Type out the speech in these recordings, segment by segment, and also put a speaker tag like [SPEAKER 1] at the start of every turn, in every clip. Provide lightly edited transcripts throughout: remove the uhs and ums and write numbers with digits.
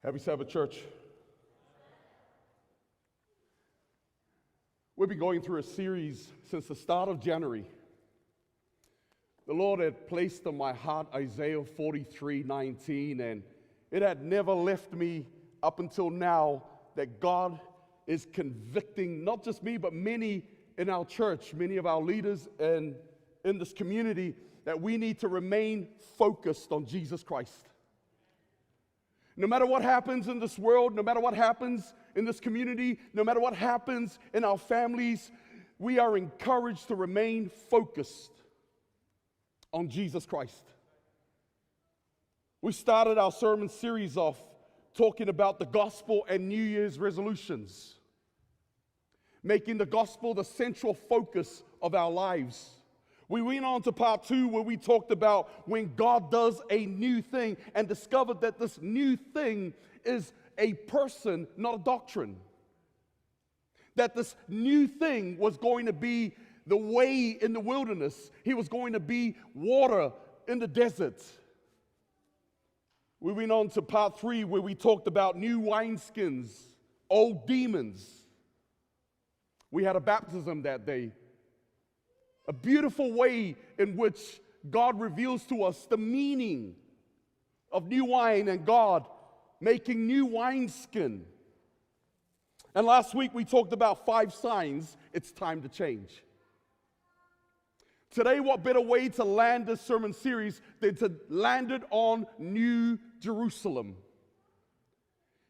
[SPEAKER 1] Happy Sabbath, church. We've been going through a series since the start of January. The Lord had placed on my heart Isaiah 43:19, and it had never left me up until now that God is convicting not just me, but many in our church, many of our leaders and in this community, that we need to remain focused on Jesus Christ. No matter what happens in this world, no matter what happens in this community, no matter what happens in our families, we are encouraged to remain focused on Jesus Christ. We started our sermon series off talking about the gospel and New Year's resolutions, making the gospel the central focus of our lives. We went on to part 2 where we talked about when God does a new thing and discovered that this new thing is a person, not a doctrine. That this new thing was going to be the way in the wilderness. He was going to be water in the desert. We went on to part 3 where we talked about new wineskins, old demons. We had a baptism that day. A beautiful way in which God reveals to us the meaning of new wine and God making new wineskin. And last week we talked about 5 signs it's time to change. Today, what better way to land this sermon series than to land it on New Jerusalem?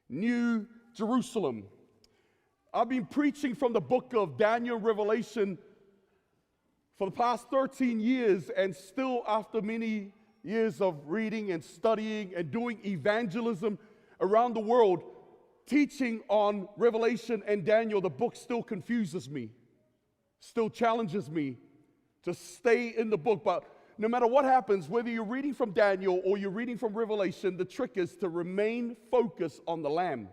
[SPEAKER 1] New Jerusalem. I've been preaching from the book of Daniel, Revelation, for the past 13 years, and still after many years of reading and studying and doing evangelism around the world, teaching on Revelation and Daniel, the book still confuses me, still challenges me to stay in the book. But no matter what happens, whether you're reading from Daniel or you're reading from Revelation, the trick is to remain focused on the Lamb.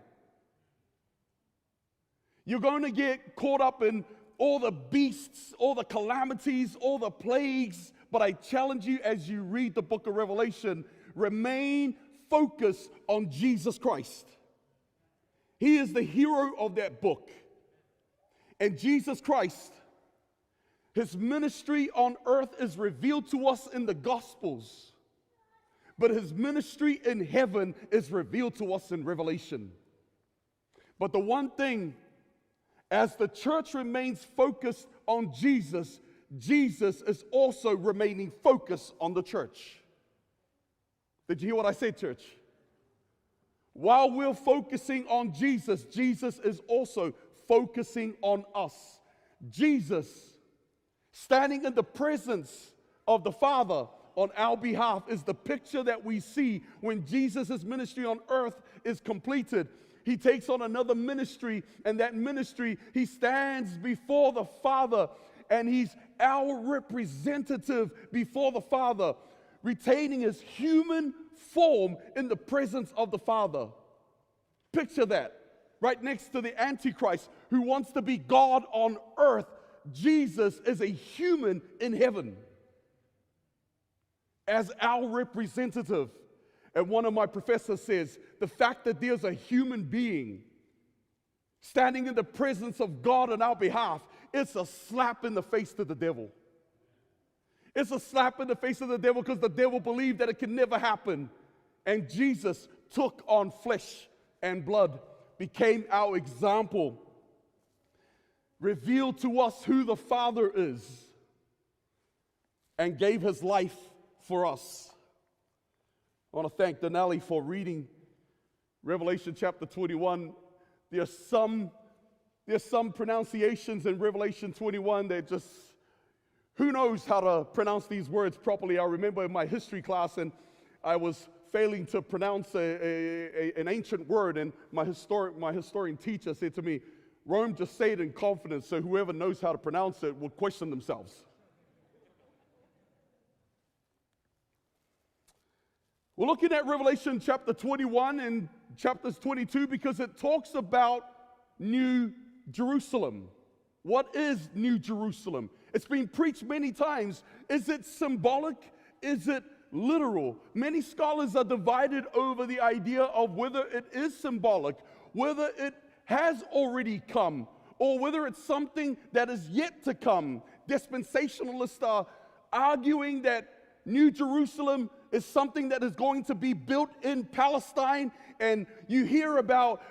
[SPEAKER 1] You're going to get caught up in all the beasts, all the calamities, all the plagues, but I challenge you as you read the book of Revelation, remain focused on Jesus Christ. He is the hero of that book. And Jesus Christ, His ministry on earth is revealed to us in the Gospels, but His ministry in heaven is revealed to us in Revelation. But the one thing, as the church remains focused on Jesus, Jesus is also remaining focused on the church. Did you hear what I said, church? While we're focusing on Jesus, Jesus is also focusing on us. Jesus, standing in the presence of the Father on our behalf, is the picture that we see when Jesus' ministry on earth is completed. He takes on another ministry, and that ministry, He stands before the Father, and He's our representative before the Father, retaining His human form in the presence of the Father. Picture that. Right next to the Antichrist, who wants to be God on earth, Jesus is a human in heaven as our representative. And one of my professors says, the fact that there's a human being standing in the presence of God on our behalf, it's a slap in the face to the devil. It's a slap in the face of the devil because the devil believed that it could never happen. And Jesus took on flesh and blood, became our example, revealed to us who the Father is, and gave His life for us. I want to thank Denali for reading Revelation chapter 21. There's some pronunciations in Revelation 21 that just, who knows how to pronounce these words properly. I remember in my history class, and I was failing to pronounce an ancient word, and my historian teacher said to me, Rome, just say it in confidence so whoever knows how to pronounce it will question themselves. We're looking at Revelation chapter 21 and chapters 22 because it talks about New Jerusalem. What is New Jerusalem? It's been preached many times. Is it symbolic? Is it literal. Many scholars are divided over the idea of whether it is symbolic, whether it has already come, or whether it's something that is yet to come. Dispensationalists are arguing that New Jerusalem is something that is going to be built in Palestine, and you hear about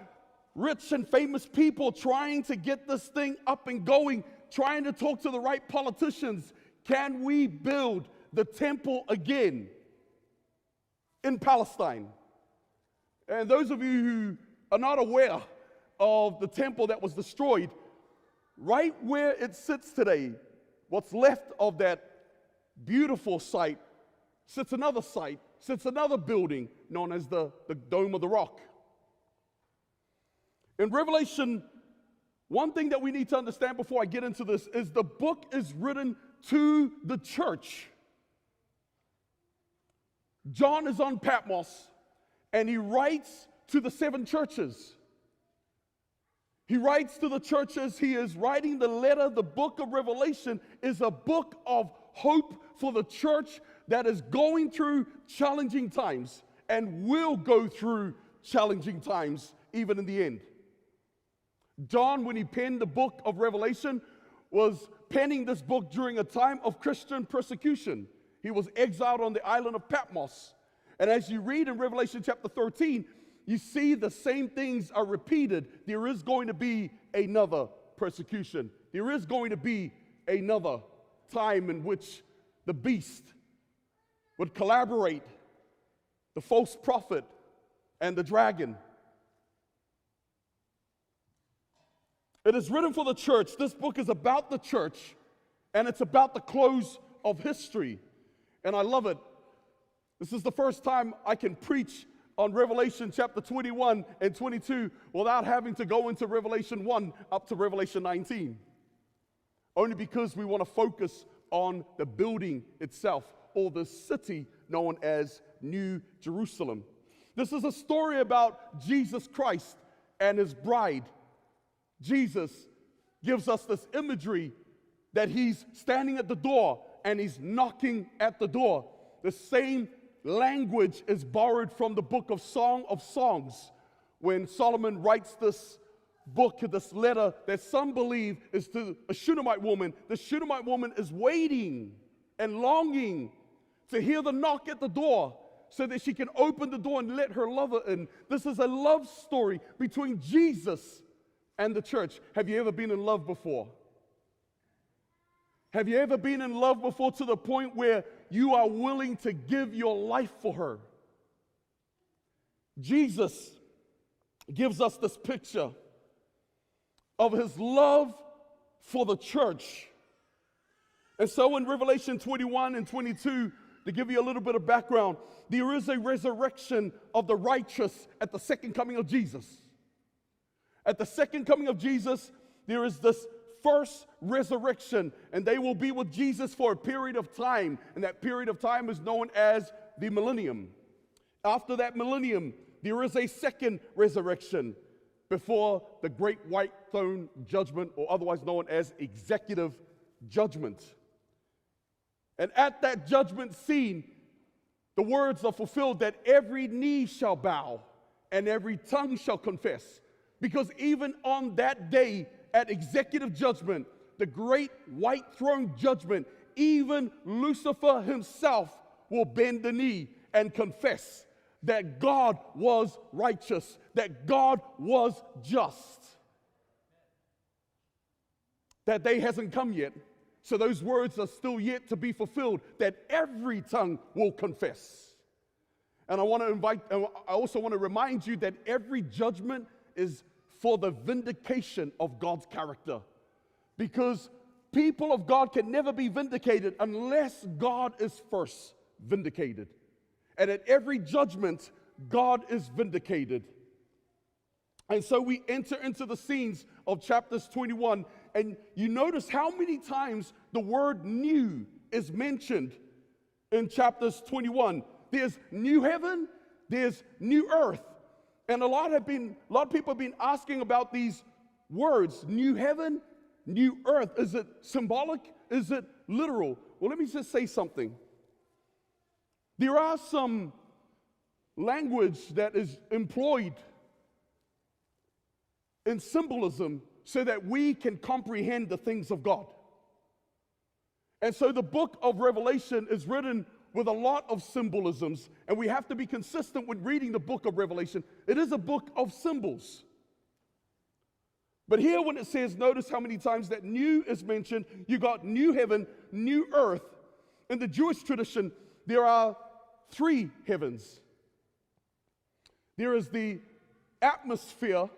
[SPEAKER 1] rich and famous people trying to get this thing up and going, trying to talk to the right politicians. Can we build the temple again in Palestine? And those of you who are not aware of the temple that was destroyed, right where it sits today, what's left of that beautiful site, sits another site, sits another building known as the Dome of the Rock. In Revelation, one thing that we need to understand before I get into this is the book is written to the church. John is on Patmos, and he writes to the 7 churches. He writes to the churches. He is writing the letter. The book of Revelation is a book of hope for the church that is going through challenging times and will go through challenging times even in the end. John, when he penned the book of Revelation, was penning this book during a time of Christian persecution. He was exiled on the island of Patmos. And as you read in Revelation chapter 13, you see the same things are repeated. There is going to be another persecution. There is going to be another time in which the beast would collaborate, the false prophet and the dragon. It is written for the church. This book is about the church, and it's about the close of history. And I love it. This is the first time I can preach on Revelation chapter 21 and 22 without having to go into Revelation 1 up to Revelation 19. Only because we want to focus on the building itself, or the city known as New Jerusalem. This is a story about Jesus Christ and his bride. Jesus gives us this imagery that he's standing at the door and he's knocking at the door. The same language is borrowed from the book of Song of Songs when Solomon writes this book, this letter that some believe is to a Shunammite woman. The Shunammite woman is waiting and longing to hear the knock at the door so that she can open the door and let her lover in. This is a love story between Jesus and the church. Have you ever been in love before? Have you ever been in love before to the point where you are willing to give your life for her? Jesus gives us this picture of his love for the church. And so in Revelation 21 and 22, to give you a little bit of background, there is a resurrection of the righteous at the second coming of Jesus. At the second coming of Jesus, there is this first resurrection, and they will be with Jesus for a period of time, and that period of time is known as the millennium. After that millennium, there is a second resurrection before the great white throne judgment, or otherwise known as executive judgment. And at that judgment scene, the words are fulfilled that every knee shall bow and every tongue shall confess. Because even on that day, at executive judgment, the great white throne judgment, even Lucifer himself will bend the knee and confess that God was righteous, that God was just. That day hasn't come yet, so those words are still yet to be fulfilled, that every tongue will confess. And I also want to remind you that every judgment is for the vindication of God's character. Because people of God can never be vindicated unless God is first vindicated. And at every judgment, God is vindicated. And so we enter into the scenes of chapters 21, and you notice how many times the word new is mentioned in chapters 21. There's new heaven, there's new earth. And a lot of people have been asking about these words, new heaven, new earth. Is it symbolic? Is it literal? Well, let me just say something. There are some language that is employed in symbolism so that we can comprehend the things of God. And so the book of Revelation is written with a lot of symbolisms, and we have to be consistent with reading the book of Revelation. It is a book of symbols. But here when it says, notice how many times that new is mentioned. You got new heaven, new earth. In the Jewish tradition, there are 3 heavens. There is the atmosphere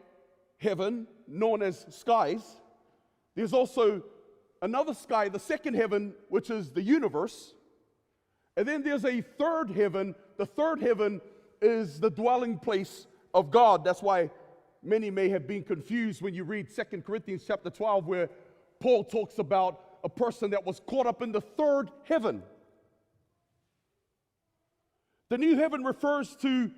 [SPEAKER 1] heaven, known as skies. There's also another sky, the second heaven, which is the universe. And then there's a third heaven. The third heaven is the dwelling place of God. That's why many may have been confused when you read 2 Corinthians chapter 12, where Paul talks about a person that was caught up in the third heaven. The new heaven refers to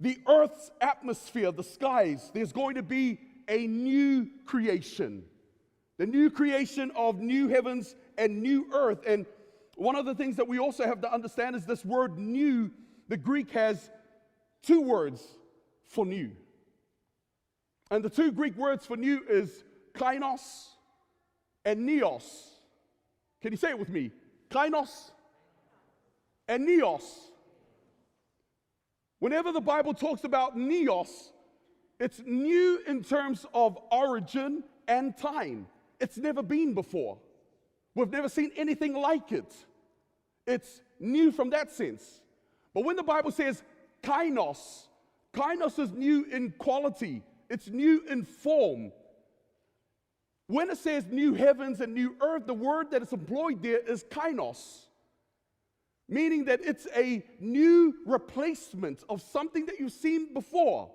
[SPEAKER 1] the earth's atmosphere, the skies. There's going to be a new creation. The new creation of new heavens and new earth. And one of the things that we also have to understand is this word new. The Greek has 2 words for new. And the 2 Greek words for new is kainos and neos. Can you say it with me? Kainos and neos. Whenever the Bible talks about neos, it's new in terms of origin and time. It's never been before. We've never seen anything like it. It's new from that sense. But when the Bible says kainos, kainos is new in quality. It's new in form. When it says new heavens and new earth, the word that is employed there is kainos, meaning that it's a new replacement of something that you've seen before.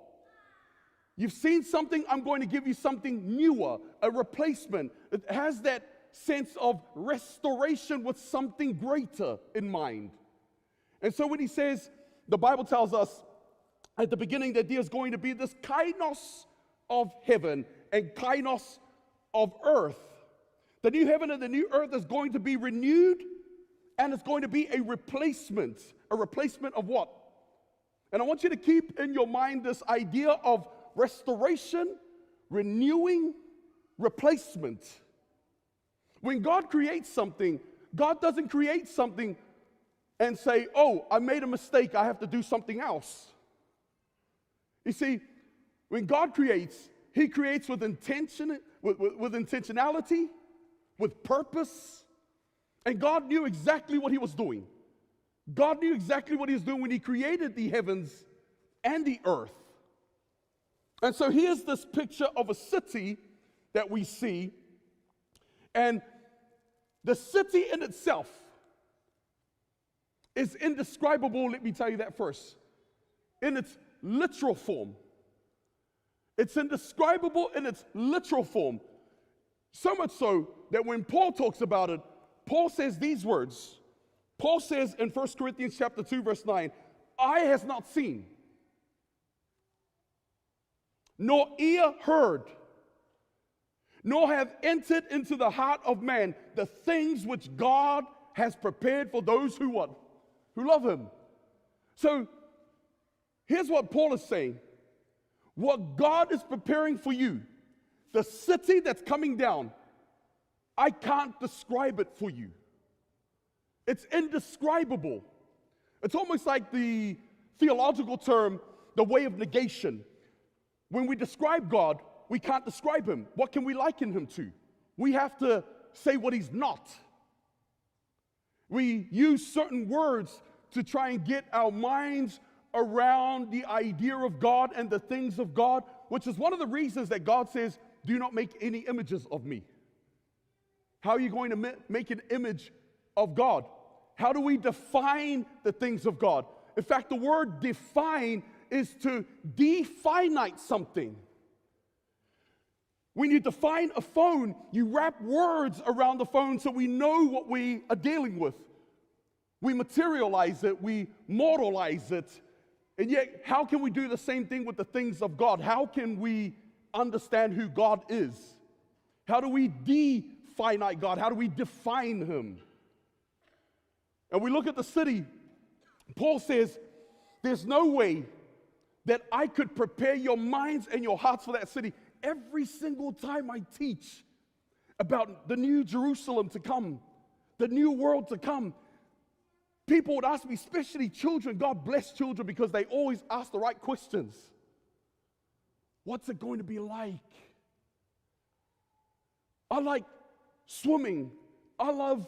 [SPEAKER 1] You've seen something, I'm going to give you something newer, a replacement. It has that sense of restoration with something greater in mind. And so when he says, the Bible tells us at the beginning that there's going to be this kainos of heaven and kainos of earth. The new heaven and the new earth is going to be renewed, and it's going to be a replacement. A replacement of what? And I want you to keep in your mind this idea of restoration, renewing, replacement. When God creates something, God doesn't create something and say, oh, I made a mistake, I have to do something else. You see, when God creates, He creates with intention, with intentionality, with purpose. And God knew exactly what He was doing. God knew exactly what He was doing when He created the heavens and the earth. And so here's this picture of a city that we see. And the city in itself is indescribable, let me tell you that first, in its literal form. It's indescribable in its literal form. So much so that when Paul talks about it, Paul says these words. Paul says in 1 Corinthians chapter 2, verse 9, eye has not seen, nor ear heard, nor have entered into the heart of man the things which God has prepared for those who what? Who love Him. So here's what Paul is saying. What God is preparing for you, the city that's coming down, I can't describe it for you. It's indescribable. It's almost like the theological term, the way of negation. When we describe God, we can't describe Him. What can we liken Him to? We have to say what He's not. We use certain words to try and get our minds around the idea of God and the things of God, which is one of the reasons that God says, do not make any images of me. How are you going to make an image of God? How do we define the things of God? In fact, the word define is to definite something. When you define a phone, you wrap words around the phone so we know what we are dealing with. We materialize it, we mortalize it. And yet, how can we do the same thing with the things of God? How can we understand who God is? How do we definite God? How do we define Him? And we look at the city Paul says, there's no way that I could prepare your minds and your hearts for that city. Every single time I teach about the new Jerusalem to come, the new world to come, people would ask me, especially children, God bless children because they always ask the right questions. What's it going to be like? I like swimming. I love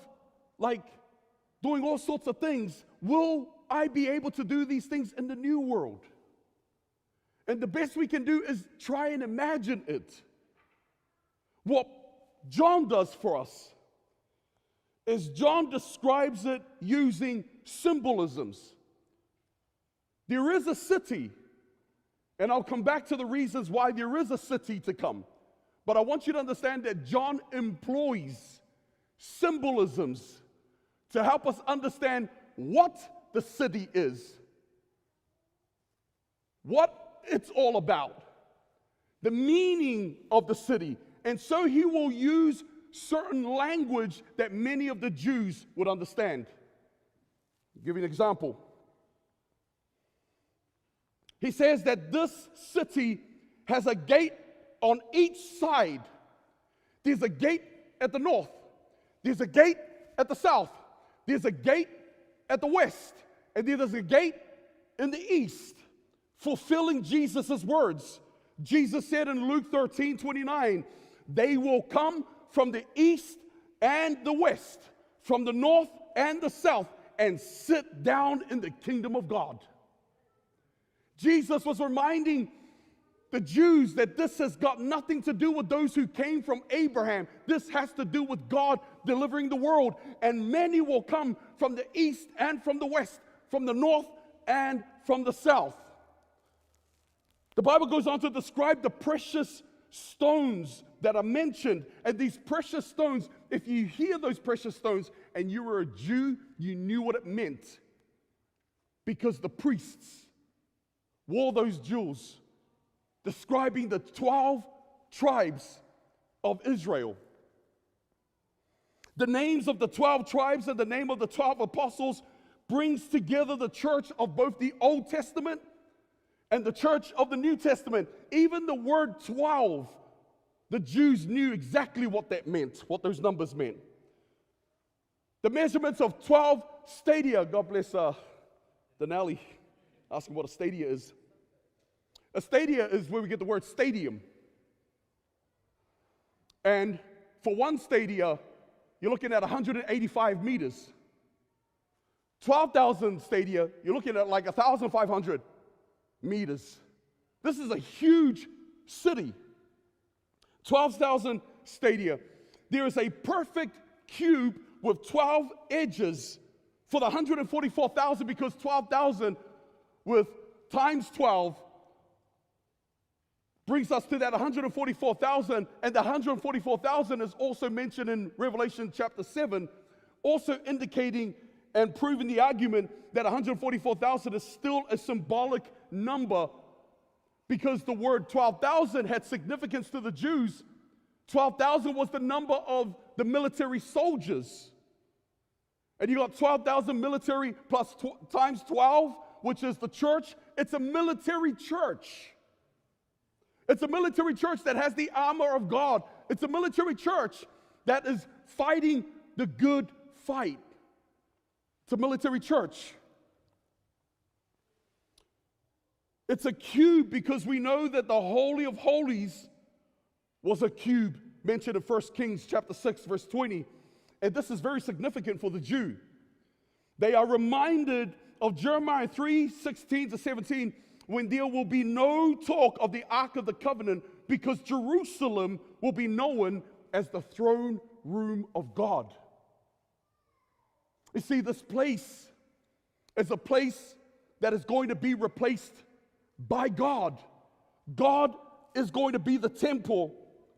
[SPEAKER 1] doing all sorts of things. Will I be able to do these things in the new world? And the best we can do is try and imagine it. What John does for us is John describes it using symbolisms. There is a city, and I'll come back to the reasons why there is a city to come. But I want you to understand that John employs symbolisms to help us understand what the city is, what it's all about, the meaning of the city. And so he will use certain language that many of the Jews would understand. I'll give you an example. He says that this city has a gate on each side. There's a gate at the north. There's a gate at the south. There's a gate at the west. And then there's a gate in the east, fulfilling Jesus' words. Jesus said in Luke 13:29, they will come from the east and the west, from the north and the south, and sit down in the kingdom of God. Jesus was reminding the Jews that this has got nothing to do with those who came from Abraham. This has to do with God delivering the world. And many will come from the east and from the west, from the north and from the south. The Bible goes on to describe the precious stones that are mentioned. And these precious stones, if you hear those precious stones and you were a Jew, you knew what it meant. Because the priests wore those jewels, describing the 12 tribes of Israel. The names of the 12 tribes and the name of the 12 apostles brings together the church of both the Old Testament and the church of the New Testament. Even the word 12, the Jews knew exactly what that meant, what those numbers meant. The measurements of 12 stadia, God bless Denali, asking what a stadia is. A stadia is where we get the word stadium. And for one stadia, you're looking at 185 meters. 12,000 stadia, you're looking at like 1,500 meters. This is a huge city. 12,000 stadia. There is a perfect cube with 12 edges for the 144,000, because 12,000 with times 12 brings us to that 144,000, and the 144,000 is also mentioned in Revelation chapter 7, also indicating and proving the argument that 144,000 is still a symbolic number, because the word 12,000 had significance to the Jews. 12,000 was the number of the military soldiers. And you got 12,000 military plus times 12, which is the church. It's a military church. It's a military church that has the armor of God. It's a military church that is fighting the good fight. It's a military church. It's a cube because we know that the Holy of Holies was a cube mentioned in 1 Kings chapter 6, verse 20. And this is very significant for the Jew. They are reminded of Jeremiah 3:16-17, when there will be no talk of the Ark of the Covenant, because Jerusalem will be known as the throne room of God. You see, this place is a place that is going to be replaced by God. God is going to be the temple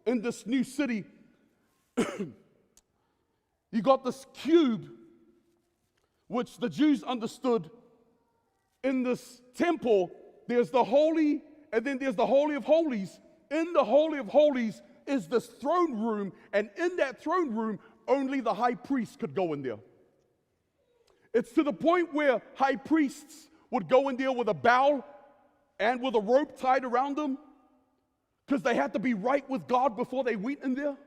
[SPEAKER 1] in this new city. You got this cube, which the Jews understood. In this temple, there's the holy, and then there's the Holy of Holies. In the Holy of Holies is this throne room, and in that throne room, only the high priest could go in there. It's to the point where high priests would go in there with a bowl and with a rope tied around them because they had to be right with God before they went in there.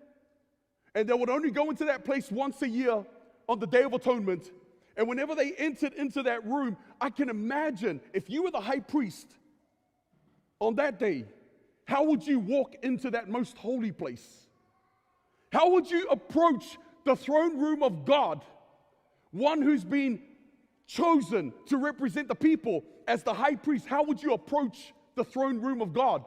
[SPEAKER 1] And they would only go into that place once a year on the Day of Atonement. And whenever they entered into that room, I can imagine if you were the high priest on that day, how would you walk into that most holy place? How would you approach the throne room of God, one who's been chosen to represent the people as the high priest? How would you approach the throne room of God?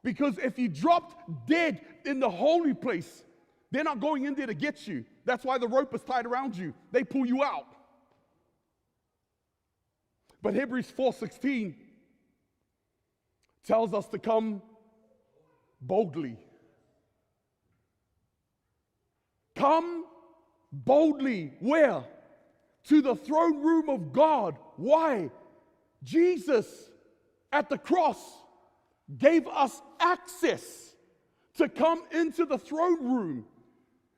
[SPEAKER 1] Because if you dropped dead in the holy place, they're not going in there to get you. That's why the rope is tied around you. They pull you out. But Hebrews 4:16 tells us to come boldly. Come boldly. Where? To the throne room of God. Why? Jesus at the cross gave us access to come into the throne room.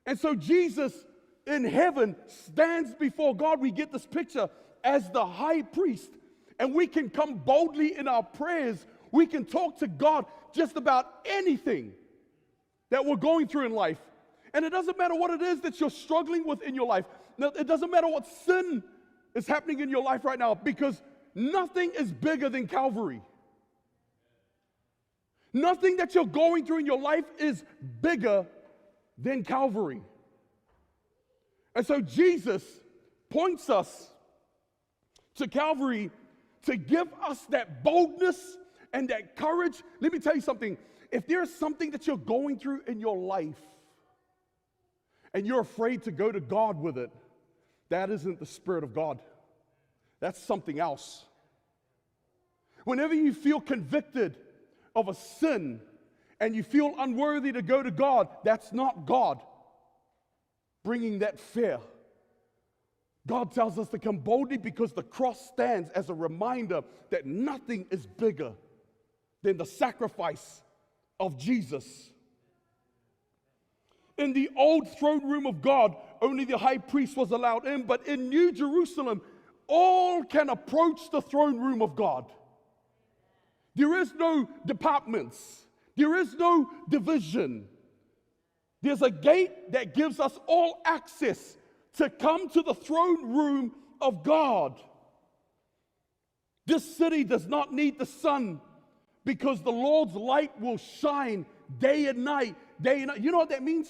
[SPEAKER 1] And so Jesus in heaven stands before God. We get this picture as the high priest. And we can come boldly in our prayers. We can talk to God just about anything that we're going through in life. And it doesn't matter what it is that you're struggling with in your life. No, it doesn't matter what sin is happening in your life right now, because nothing is bigger than Calvary. Nothing that you're going through in your life is bigger than Calvary. And so Jesus points us to Calvary to give us that boldness and that courage. Let me tell you something. If there's something that you're going through in your life and you're afraid to go to God with it, that isn't the Spirit of God. That's something else. Whenever you feel convicted of a sin and you feel unworthy to go to God, that's not God bringing that fear. God tells us to come boldly because the cross stands as a reminder that nothing is bigger than the sacrifice of Jesus. In the old throne room of God, only the high priest was allowed in, but in New Jerusalem, all can approach the throne room of God. There is no departments. There is no division. There's a gate that gives us all access to come to the throne room of God. This city does not need the sun because the Lord's light will shine day and night, day and night. You know what that means?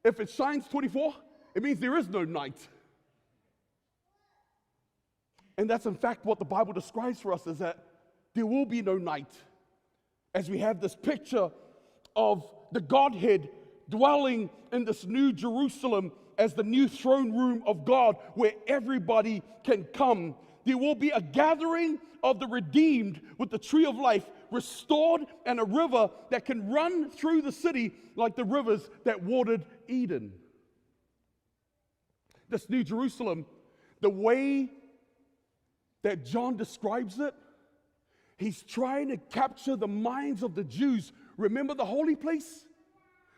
[SPEAKER 1] If it shines 24, it means there is no night. And that's in fact what the Bible describes for us, is that there will be no night. As we have this picture of the Godhead dwelling in this new Jerusalem as the new throne room of God where everybody can come. There will be a gathering of the redeemed with the tree of life restored and a river that can run through the city like the rivers that watered Eden. This new Jerusalem, the way that John describes it, he's trying to capture the minds of the Jews. Remember the holy place?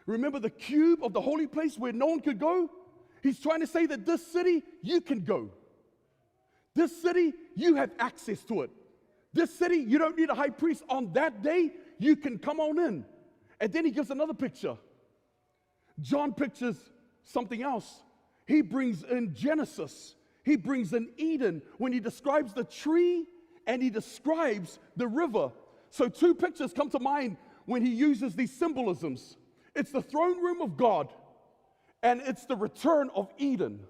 [SPEAKER 1] Remember the cube of the holy place where no one could go? He's trying to say that this city, you can go. This city, you have access to it. This city, you don't need a high priest. On that day, you can come on in. And then he gives another picture. John pictures something else. He brings in Genesis. He brings in Eden when he describes the tree and he describes the river. So two pictures come to mind when he uses these symbolisms. It's the throne room of God, and it's the return of Eden.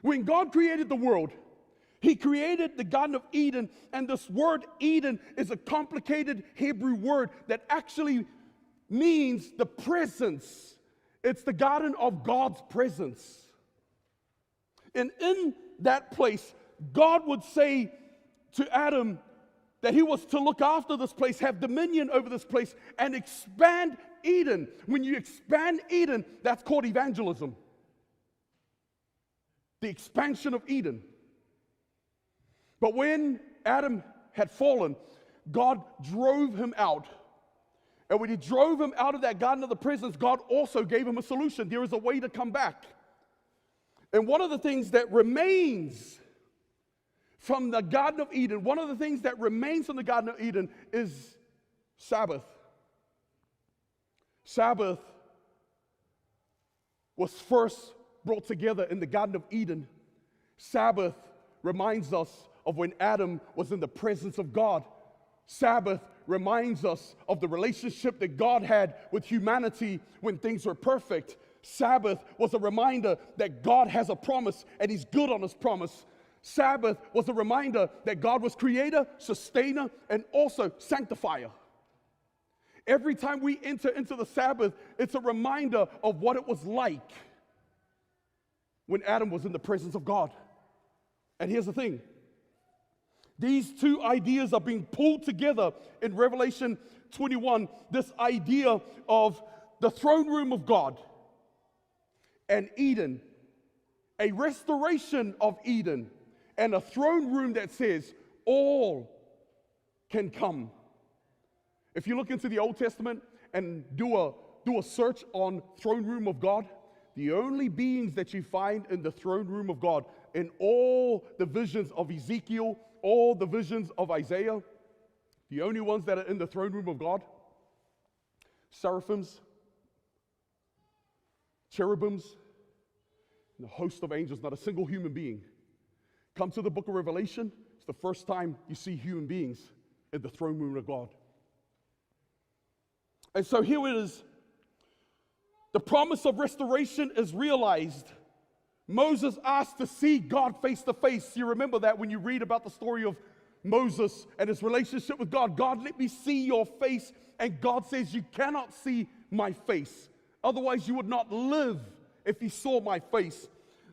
[SPEAKER 1] When God created the world, he created the Garden of Eden, and this word Eden is a complicated Hebrew word that actually means the presence. It's the garden of God's presence. And in that place, God would say to Adam that he was to look after this place, have dominion over this place, and expand Eden. When you expand Eden, that's called evangelism. The expansion of Eden. But when Adam had fallen, God drove him out. And when he drove him out of that garden of the presence, God also gave him a solution. There is a way to come back. And one of the things that remains from the Garden of Eden, one of the things that remains from the Garden of Eden is Sabbath. Sabbath was first brought together in the Garden of Eden. Sabbath reminds us of when Adam was in the presence of God. Sabbath reminds us of the relationship that God had with humanity when things were perfect. Sabbath was a reminder that God has a promise and He's good on His promise. Sabbath was a reminder that God was creator, sustainer, and also sanctifier. Every time we enter into the Sabbath, it's a reminder of what it was like when Adam was in the presence of God. And here's the thing. These two ideas are being pulled together in Revelation 21. This idea of the throne room of God and Eden, a restoration of Eden, and a throne room that says all can come. If you look into the Old Testament and do a search on throne room of God, the only beings that you find in the throne room of God, in all the visions of Ezekiel, all the visions of Isaiah, the only ones that are in the throne room of God, seraphims, cherubims, and a host of angels, not a single human being. Come to the book of Revelation, it's the first time you see human beings in the throne room of God. And so here it is. The promise of restoration is realized. Moses asked to see God face to face. You remember that when you read about the story of Moses and his relationship with God. God, let me see your face. And God says, you cannot see my face. Otherwise, you would not live if you saw my face.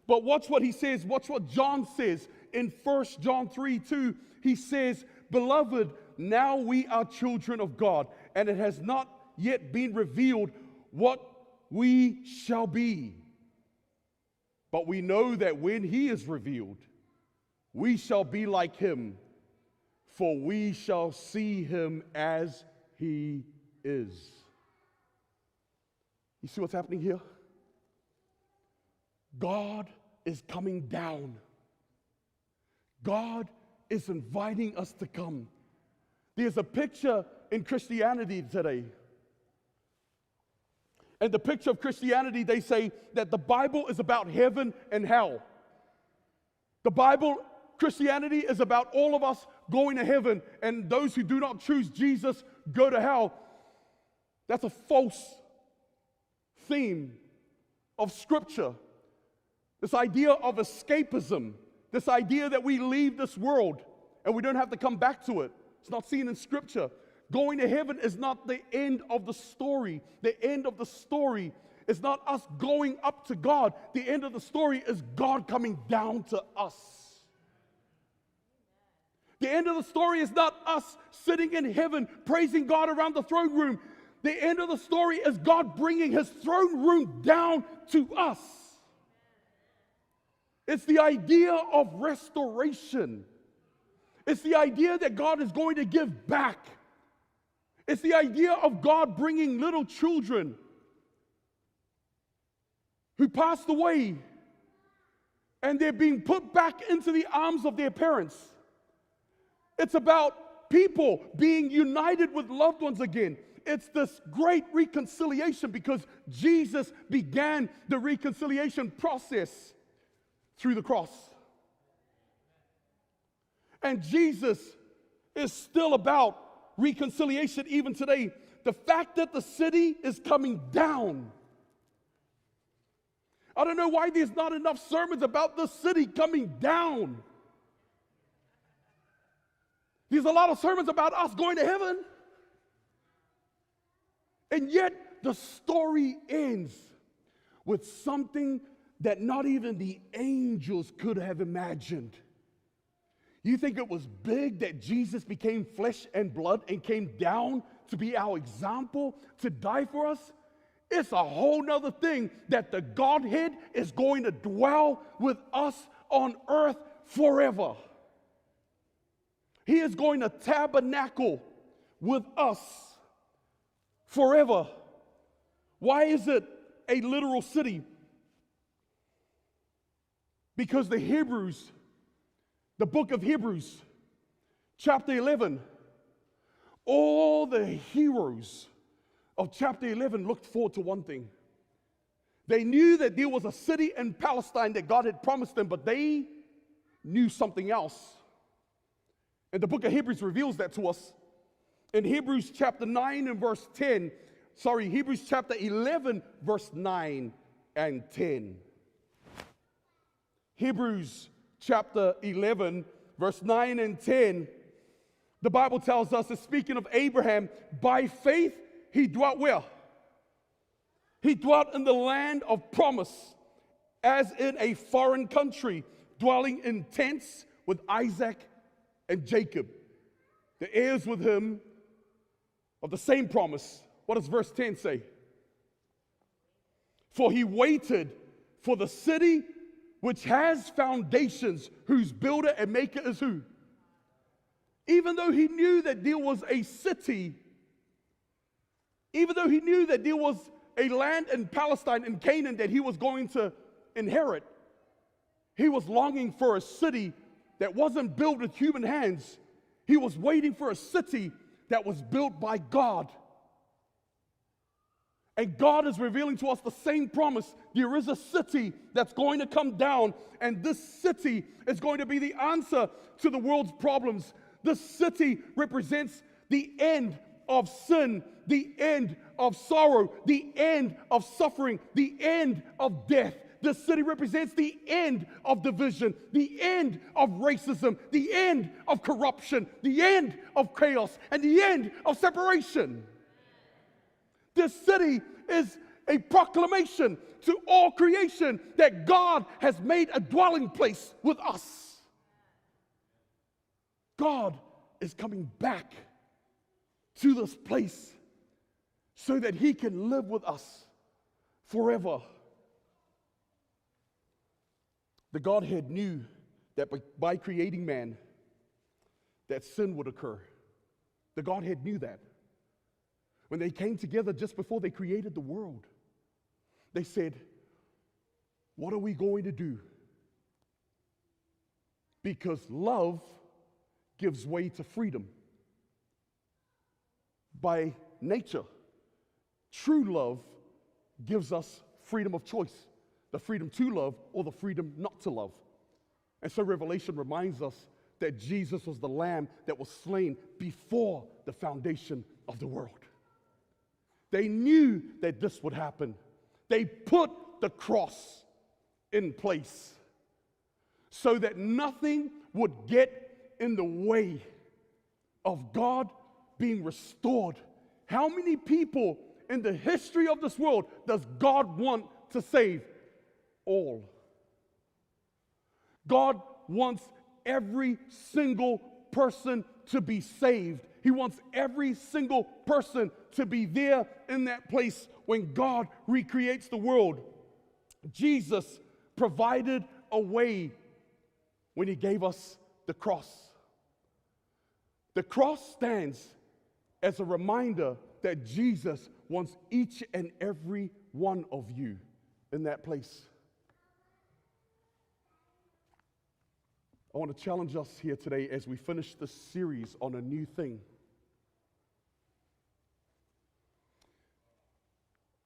[SPEAKER 1] But watch what he says. Watch what John says in 1 John 3:2. He says, beloved, now we are children of God, and it has not yet been revealed what we shall be. But we know that when he is revealed, we shall be like him, for we shall see him as he is. You see what's happening here? God is coming down. God is inviting us to come. There's a picture in Christianity today. And the picture of Christianity, they say that the Bible is about heaven and hell. The Bible, Christianity, is about all of us going to heaven, and those who do not choose Jesus go to hell. That's a false theme of Scripture. This idea of escapism, this idea that we leave this world and we don't have to come back to it. It's not seen in Scripture. Going to heaven is not the end of the story. The end of the story is not us going up to God. The end of the story is God coming down to us. The end of the story is not us sitting in heaven praising God around the throne room. The end of the story is God bringing his throne room down to us. It's the idea of restoration. It's the idea that God is going to give back. It's the idea of God bringing little children who passed away and they're being put back into the arms of their parents. It's about people being united with loved ones again. It's this great reconciliation because Jesus began the reconciliation process through the cross. And Jesus is still about reconciliation even today. The fact that the city is coming down. I don't know why there's not enough sermons about the city coming down. There's a lot of sermons about us going to heaven. And yet the story ends with something that not even the angels could have imagined. You think it was big that Jesus became flesh and blood and came down to be our example, to die for us? It's a whole nother thing that the Godhead is going to dwell with us on earth forever. He is going to tabernacle with us forever. Why is it a literal city? Because the book of Hebrews, chapter 11, all the heroes of chapter 11 looked forward to one thing. They knew that there was a city in Palestine that God had promised them, but they knew something else. And the book of Hebrews reveals that to us. In Hebrews chapter 9 and verse 10, Hebrews chapter 11, verse 9 and 10. Hebrews chapter 11, verse 9 and 10, the Bible tells us, it's speaking of Abraham, by faith he dwelt where? He dwelt in the land of promise, as in a foreign country, dwelling in tents with Isaac and Jacob, the heirs with him of the same promise. What does verse 10 say? For he waited for the city which has foundations, whose builder and maker is who? Even though he knew that there was a city, even though he knew that there was a land in Palestine and Canaan that he was going to inherit, he was longing for a city that wasn't built with human hands. He was waiting for a city that was built by God. And God is revealing to us the same promise. There is a city that's going to come down, and this city is going to be the answer to the world's problems. This city represents the end of sin, the end of sorrow, the end of suffering, the end of death. This city represents the end of division, the end of racism, the end of corruption, the end of chaos, and the end of separation. This city is a proclamation to all creation that God has made a dwelling place with us. God is coming back to this place so that he can live with us forever. The Godhead knew that by creating man, that sin would occur. The Godhead knew that. When they came together just before they created the world, they said, what are we going to do? Because love gives way to freedom. By nature, true love gives us freedom of choice, the freedom to love or the freedom not to love. And so Revelation reminds us that Jesus was the Lamb that was slain before the foundation of the world. They knew that this would happen. They put the cross in place so that nothing would get in the way of God being restored. How many people in the history of this world does God want to save? All. God wants every single person to be saved. He wants every single person to be there in that place when God recreates the world. Jesus provided a way when he gave us the cross. The cross stands as a reminder that Jesus wants each and every one of you in that place. I want to challenge us here today as we finish this series on a new thing.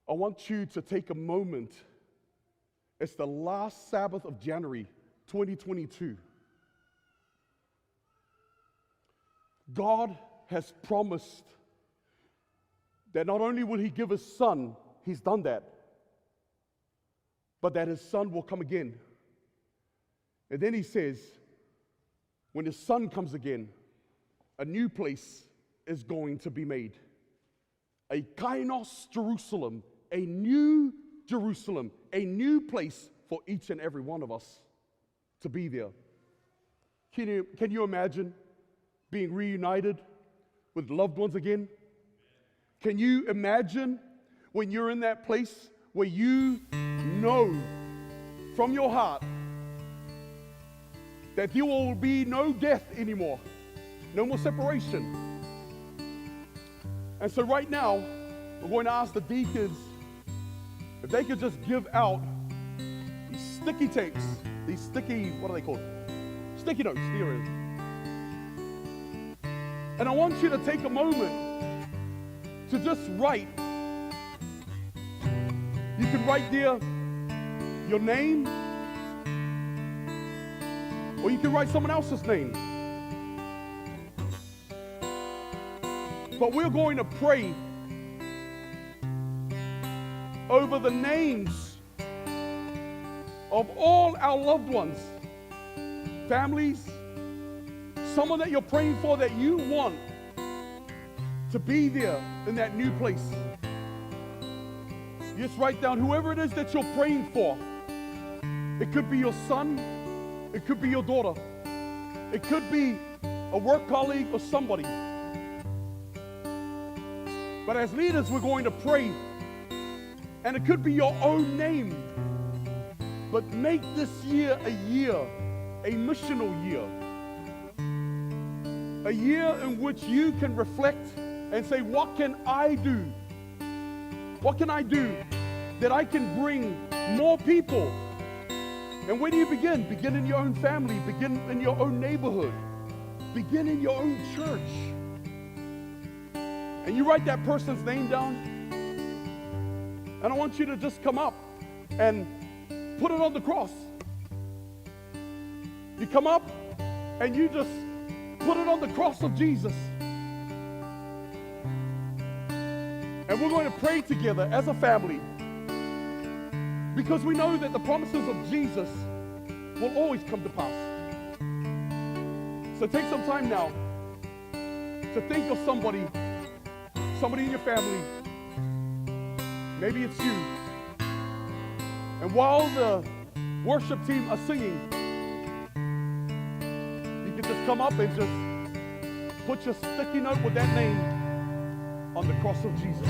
[SPEAKER 1] I want you to take a moment. It's the last Sabbath of January 2022. God has promised that not only will he give his son, he's done that, but that his son will come again. And then he says, when his son comes again, a new place is going to be made. A kainos Jerusalem, a new Jerusalem, a new place for each and every one of us to be there. Can you imagine being reunited with loved ones again? Can you imagine when you're in that place where you know from your heart that there will be no death anymore, no more separation? And so right now, we're going to ask the deacons if they could just give out these sticky tapes these sticky, what are they called? Sticky notes, here it is. And I want you to take a moment to just write. You can write there your name, or you can write someone else's name. But we're going to pray over the names of all our loved ones, families, someone that you're praying for that you want to be there in that new place. You just write down whoever it is that you're praying for. It could be your son, it could be your daughter, it could be a work colleague or somebody. But as leaders, we're going to pray, and it could be your own name. But make this year, a missional year. A year in which you can reflect and say, what can I do? What can I do that I can bring more people? And where do you begin? Begin in your own family. Begin in your own neighborhood. Begin in your own church. And you write that person's name down. And I want you to just come up and put it on the cross. You come up and you just put it on the cross of Jesus. And we're going to pray together as a family, because we know that the promises of Jesus will always come to pass. So take some time now to think of somebody in your family. Maybe it's you. And while the worship team are singing, you can just come up and just put your sticky note with that name on the cross of Jesus.